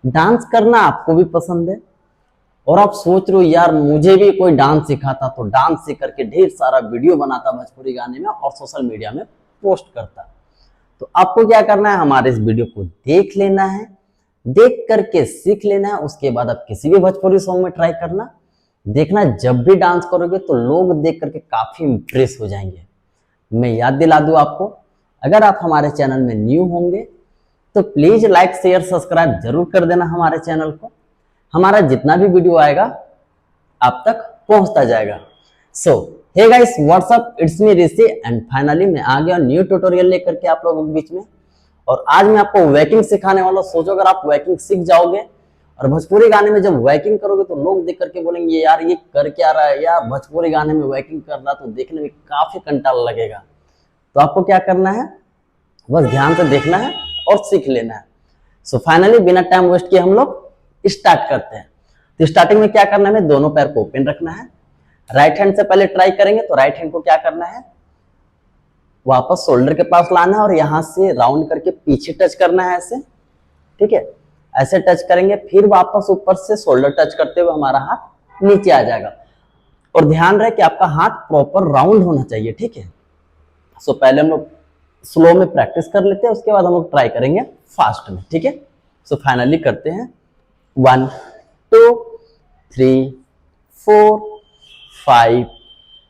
Dance करना आपको भी पसंद है और आप सोच रहे हो यार मुझे भी कोई डांस सिखाता तो डांस सीख करके ढेर सारा वीडियो बनाता भोजपुरी गाने में और सोशल मीडिया में पोस्ट करता। तो आपको क्या करना है, हमारे इस वीडियो को देख लेना है, देख करके सीख लेना है। उसके बाद आप किसी भी भोजपुरी सॉन्ग में ट्राई करना, देखना जब भी डांस करोगे तो लोग देख करके काफी इंप्रेस हो जाएंगे। मैं याद दिला दूं आपको, अगर आप हमारे चैनल में न्यू होंगे तो प्लीज लाइक शेयर सब्सक्राइब जरूर कर देना हमारे चैनल को। हमारा जितना भी वीडियो आएगा आप तक पहुंचता जाएगा। So hey guys, what's up, it's me Rishi and finally मैं आ गया न्यू ट्यूटोरियल लेकर के आप लोगों के बीच में। और आज मैं आपको वैकिंग सिखाने वाला हूं। सोचो अगर आप वैकिंग सीख जाओगे और भोजपुरी गाने में जब वैकिंग करोगे तो लोग देख करके बोलेंगे यार ये कर क्या रहा है, यार भोजपुरी गाने में वैकिंग कर रहा, तो देखने में काफी कंटाल लगेगा। तो आपको क्या करना है, बस ध्यान से देखना है और सीख लेना है। सो फाइनली बिना टाइम वेस्ट किए हम लोग स्टार्ट करते हैं। तो स्टार्टिंग में क्या करना है, दोनों पैर को ओपन रखना है। राइट हैंड से पहले ट्राई करेंगे तो राइट हैंड को क्या करना है, वापस शोल्डर के पास लाना है और यहां से राउंड करके पीछे टच करना है ऐसे, ठीक है। ऐसे टच करेंगे, फिर वापस ऊपर से शोल्डर टच करते हुए हमारा हाथ नीचे आ जाएगा। और ध्यान रहे कि आपका हाथ प्रॉपर राउंड होना चाहिए, ठीक है। सो पहले हम लोग स्लो में प्रैक्टिस कर लेते हैं, उसके बाद हम लोग ट्राई करेंगे फास्ट में, ठीक है। सो फाइनली करते हैं 1 2 3 4 5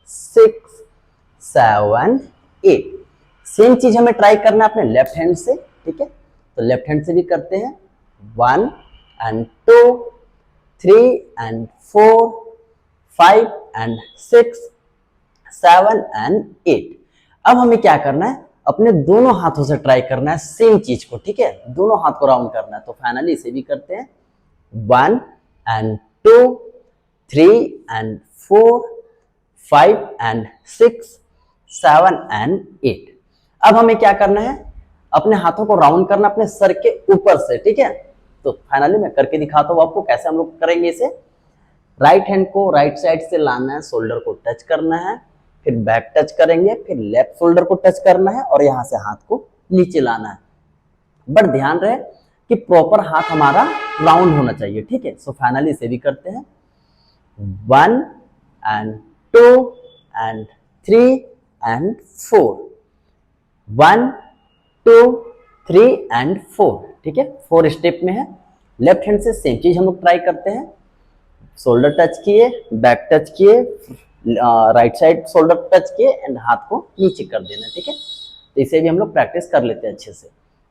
6 7 8। सेम चीज हमें ट्राई करना है अपने लेफ्ट हैंड से, ठीक है। तो लेफ्ट हैंड से भी करते हैं 1 and 2 3 and 4 5 and 6 7 and 8। अब हमें क्या करना है, अपने दोनों हाथों से ट्राई करना है सेम चीज को, ठीक है। दोनों हाथ को राउंड करना है। तो फाइनली इसे भी करते हैं 1 and 2 3 and 4 5 and 6 7 and 8। अब हमें क्या करना है, अपने हाथों को राउंड करना अपने सर के ऊपर से, ठीक है। तो फाइनली मैं करके दिखाता हूं आपको कैसे हम लोग करेंगे इसे। राइट हैंड को राइट साइड से लाना है, शोल्डर को टच करना है, फिर बैक टच करेंगे, फिर लेफ्ट शोल्डर को टच करना है और यहां से हाथ को नीचे लाना है। बट ध्यान रहे कि प्रॉपर हाथ हमारा राउंड होना चाहिए, ठीक है। सो फाइनली इसे भी करते हैं 1 and 2 and 3 and 4 1 2 3 and 4, ठीक है। 4 स्टेप में है। लेफ्ट हैंड से सेम चीज हम लोग ट्राई करते हैं। शोल्डर टच किए, बैक टच किए, राइट साइड शोल्डर टच किए एंड हाथ को नीचे कर देना, ठीक है। तो इसे भी हम लोग प्रैक्टिस कर लेते हैं अच्छे से।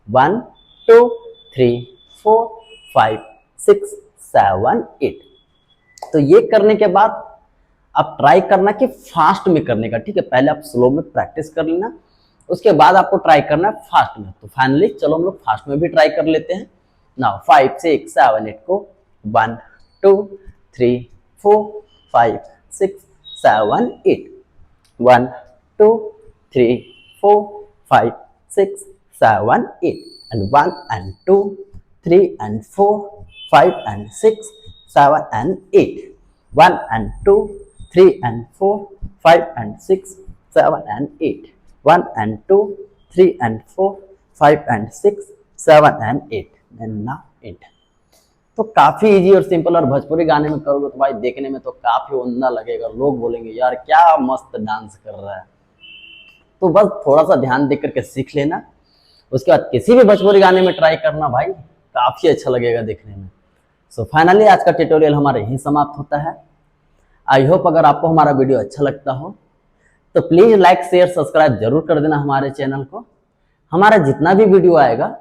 1 2 3 4 5 6 7 8। तो ये करने के बाद आप ट्राई करना कि फास्ट में करने का, ठीक है। पहले आप स्लो में प्रैक्टिस कर लेना, उसके बाद आपको ट्राई करना है फास्ट में। तो फाइनली चलो हम लोग फास्ट में भी ट्राई कर लेते हैं। नाउ 5 6 7 8 को 1 2 3 4 5 6 7 8 1 2 3 4 5 6 7 8 and 1 and 2 3 and 4 5 and 6 7 and 8 1 and 2 3 and 4 5 and 6 7 and 8 1 and 2 3 and 4 5 and 6 7 and 8 and now 8। तो काफी इजी और सिंपल, और भोजपुरी गाने में करोगे तो भाई देखने में तो काफी उम्दा लगेगा। लोग बोलेंगे यार क्या मस्त डांस कर रहा है। तो बस थोड़ा सा ध्यान देकर के सीख लेना, उसके बाद किसी भी भोजपुरी गाने में ट्राई करना, भाई काफी अच्छा लगेगा देखने में। सो फाइनली आज का ट्यूटोरियल हमारे यहीं समाप्त होता है। आई होप अगर आपको हमारा वीडियो अच्छा लगता हो तो प्लीज लाइक शेयर सब्सक्राइब जरूर कर देना हमारे चैनल को। हमारा जितना भी वीडियो आएगा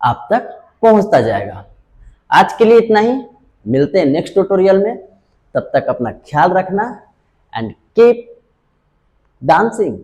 आप तक पहुंचता जाएगा। आज के लिए इतना ही, मिलते हैं नेक्स्ट ट्यूटोरियल में। तब तक अपना ख्याल रखना एंड कीप डांसिंग।